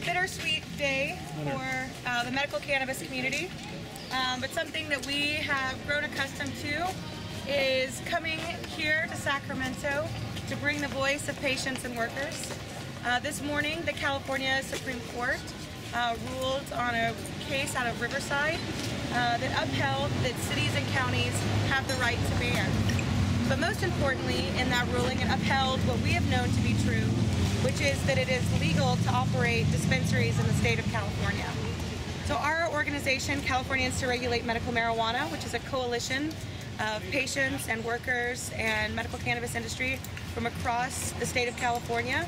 bittersweet day for the medical cannabis community, but something that we have grown accustomed to is coming here to Sacramento to bring the voice of patients and workers. This morning, the California Supreme Court ruled on a case out of Riverside that upheld that cities and counties have the right to ban. But most importantly, in that ruling, it upheld what we have known to be true, which is that it is legal to operate dispensaries in the state of California. So our organization, Californians to Regulate Medical Marijuana, which is a coalition of patients and workers and medical cannabis industry from across the state of California,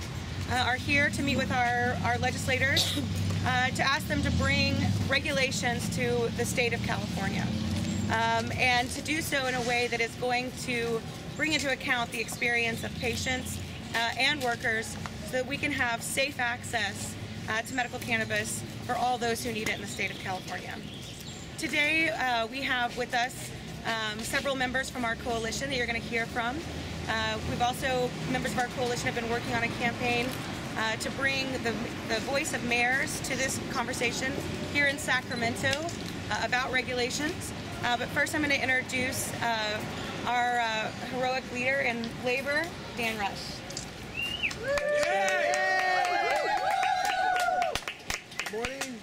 are here to meet with our legislators to ask them to bring regulations to the state of California, and to do so in a way that is going to bring into account the experience of patients and workers so that we can have safe access to medical cannabis for all those who need it in the state of California. Today we have with us several members from our coalition that you're going to hear from. We've also, members of our coalition have been working on a campaign to bring the voice of mayors to this conversation here in Sacramento about regulations. But first I'm going to introduce our heroic leader in labor, Dan Rush. Good morning.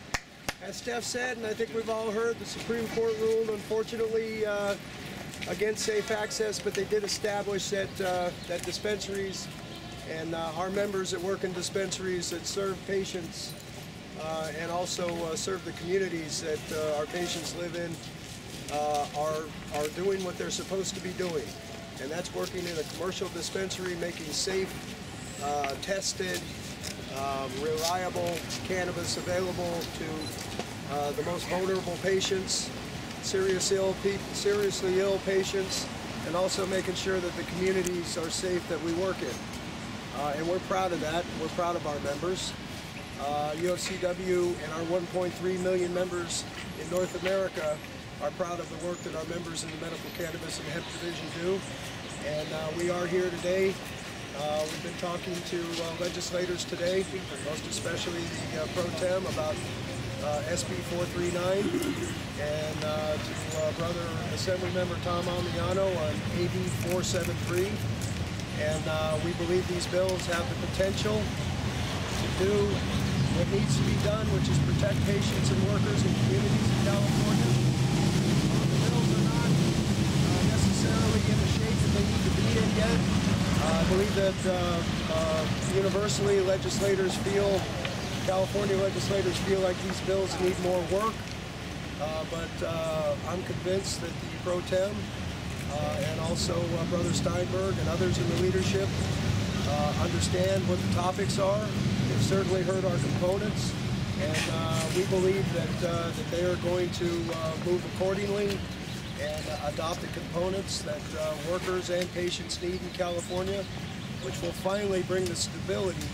As Steph said, and I think we've all heard, the Supreme Court ruled, unfortunately, against safe access, but they did establish that that dispensaries and our members that work in dispensaries that serve patients and also serve the communities that our patients live in are doing what they're supposed to be doing. And that's working in a commercial dispensary, making safe, tested, reliable cannabis available to the most vulnerable patients, seriously ill patients, and also making sure that the communities are safe that we work in. And we're proud of that. We're proud of our members. UFCW and our 1.3 million members in North America are proud of the work that our members in the medical cannabis and hemp division do. And we are here today. We've been talking to legislators today, most especially the Pro Tem about SB 439, and to Brother Assemblymember Tom Amiano on AB 473. And we believe these bills have the potential to do what needs to be done, which is protect patients and workers in communities in California. The bills are not necessarily in the shape that they need to be in yet. I believe that universally legislators feel, California legislators feel like these bills need more work, but I'm convinced that the Pro Tem and also Brother Steinberg and others in the leadership understand what the topics are. They've certainly heard our components, and we believe that they are going to move accordingly and adopt the components that workers and patients need in California, which will finally bring the stability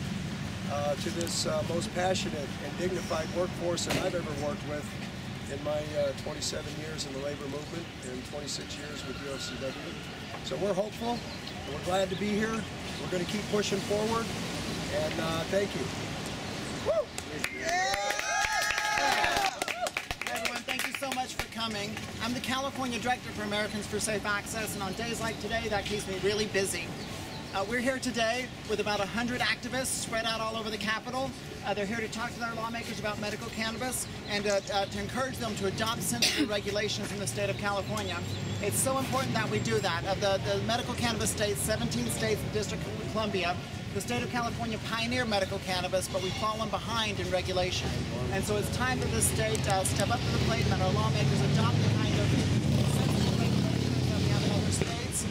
to this most passionate and dignified workforce that I've ever worked with in my 27 years in the labor movement and 26 years with UFCW. So we're hopeful, and we're glad to be here. We're going to keep pushing forward, and thank you. Woo! Yeah! Hey everyone, thank you so much for coming. I'm the California Director for Americans for Safe Access, and on days like today, that keeps me really busy. We're here today with about 100 activists spread out all over the Capitol. They're here to talk to their lawmakers about medical cannabis and to encourage them to adopt sensible regulations in the state of California. It's so important that we do that. Of the medical cannabis states, 17 states and the District of Columbia, the state of California pioneered medical cannabis, but we've fallen behind in regulation. And so it's time that this state step up to the plate and that our lawmakers adopt the kind of sensible regulations that we have in other states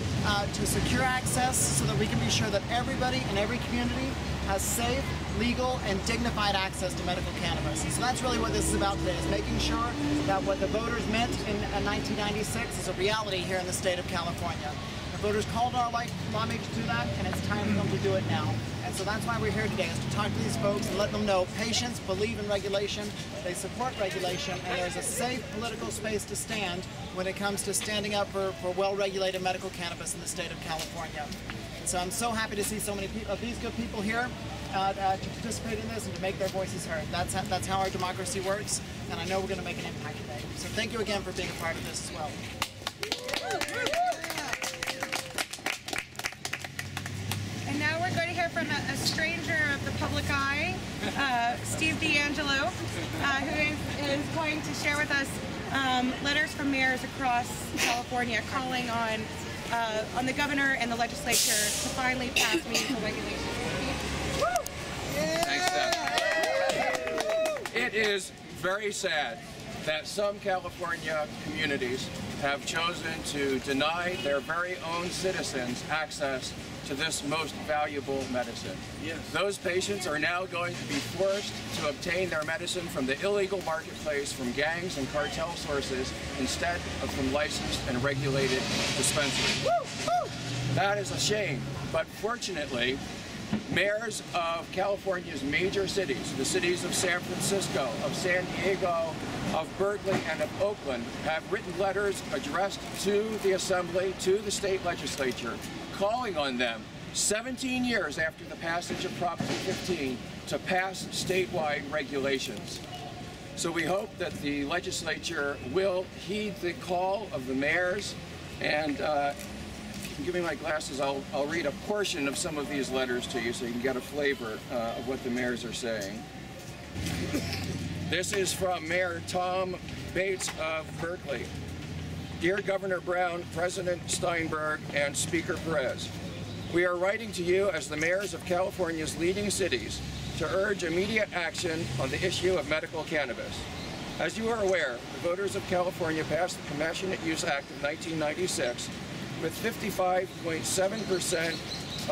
to secure access so that we can be sure that everybody in every community has safe, legal, and dignified access to medical cannabis. And so that's really what this is about today, is making sure that what the voters meant in 1996 is a reality here in the state of California. The voters called our lawmakers to do that, and it's time for them to do it now. And so that's why we're here today, is to talk to these folks and let them know patients believe in regulation, they support regulation, and there's a safe political space to stand when it comes to standing up for well-regulated medical cannabis in the state of California. And so I'm so happy to see so many of these good people here. to participate in this and to make their voices heard. That's how our democracy works, and I know we're going to make an impact today. So thank you again for being a part of this as well. And now we're going to hear from a stranger of the public eye, Steve DeAngelo, who is going to share with us letters from mayors across California calling on the governor and the legislature to finally pass meaningful regulations. Thanks, Steph. It is very sad that some California communities have chosen to deny their very own citizens access to this most valuable medicine. Yes. Those patients are now going to be forced to obtain their medicine from the illegal marketplace, from gangs and cartel sources, instead of from licensed and regulated dispensaries. That is a shame, but fortunately, mayors of California's major cities, the cities of San Francisco, of San Diego, of Berkeley, and of Oakland, have written letters addressed to the Assembly, to the state legislature, calling on them 17 years after the passage of Prop 215 to pass statewide regulations. So we hope that the legislature will heed the call of the mayors, and if you can give me my glasses, I'll read a portion of some of these letters to you so you can get a flavor of what the mayors are saying. This is from Mayor Tom Bates of Berkeley. Dear Governor Brown, President Steinberg, and Speaker Perez, we are writing to you as the mayors of California's leading cities to urge immediate action on the issue of medical cannabis. As you are aware, the voters of California passed the Compassionate Use Act of 1996 with 55.7%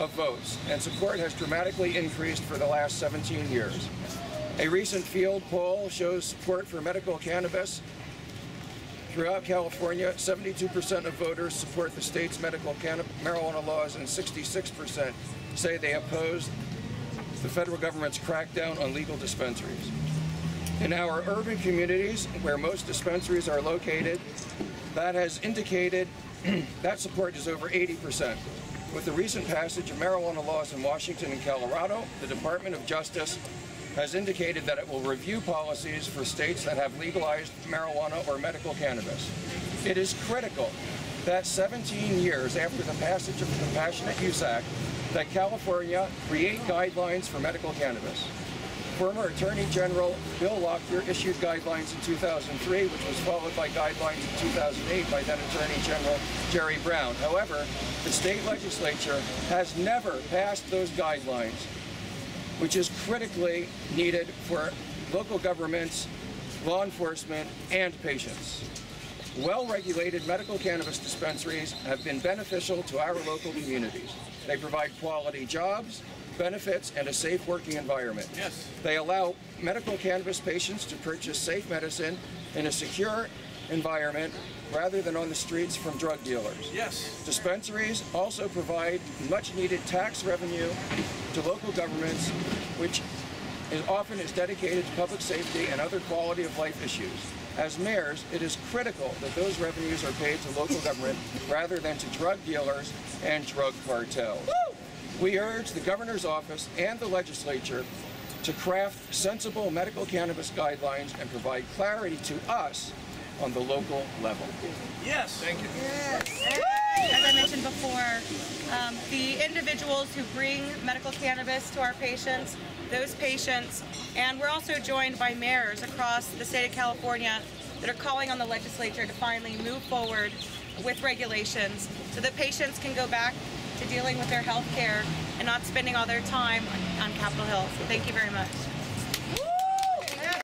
of votes, and support has dramatically increased for the last 17 years. A recent field poll shows support for medical cannabis throughout California. 72% of voters support the state's medical marijuana laws, and 66% say they oppose the federal government's crackdown on legal dispensaries. In our urban communities, where most dispensaries are located, that has indicated that support is over 80%. With the recent passage of marijuana laws in Washington and Colorado, the Department of Justice has indicated that it will review policies for states that have legalized marijuana or medical cannabis. It is critical that 17 years after the passage of the Compassionate Use Act, that California create guidelines for medical cannabis. Former Attorney General Bill Lockyer issued guidelines in 2003, which was followed by guidelines in 2008 by then Attorney General Jerry Brown. However, the state legislature has never passed those guidelines, which is critically needed for local governments, law enforcement, and patients. Well-regulated medical cannabis dispensaries have been beneficial to our local communities. They provide quality jobs, benefits, and a safe working environment. Yes. They allow medical cannabis patients to purchase safe medicine in a secure environment rather than on the streets from drug dealers. Yes. Dispensaries also provide much needed tax revenue to local governments, which often is dedicated to public safety and other quality of life issues. As mayors, it is critical that those revenues are paid to local government rather than to drug dealers and drug cartels. We urge the governor's office and the legislature to craft sensible medical cannabis guidelines and provide clarity to us on the local level. Yes. Thank you. Yes. As I mentioned before, the individuals who bring medical cannabis to our patients, those patients, and we're also joined by mayors across the state of California that are calling on the legislature to finally move forward with regulations so that patients can go back to dealing with their health care and not spending all their time on Capitol Hill. So thank you very much.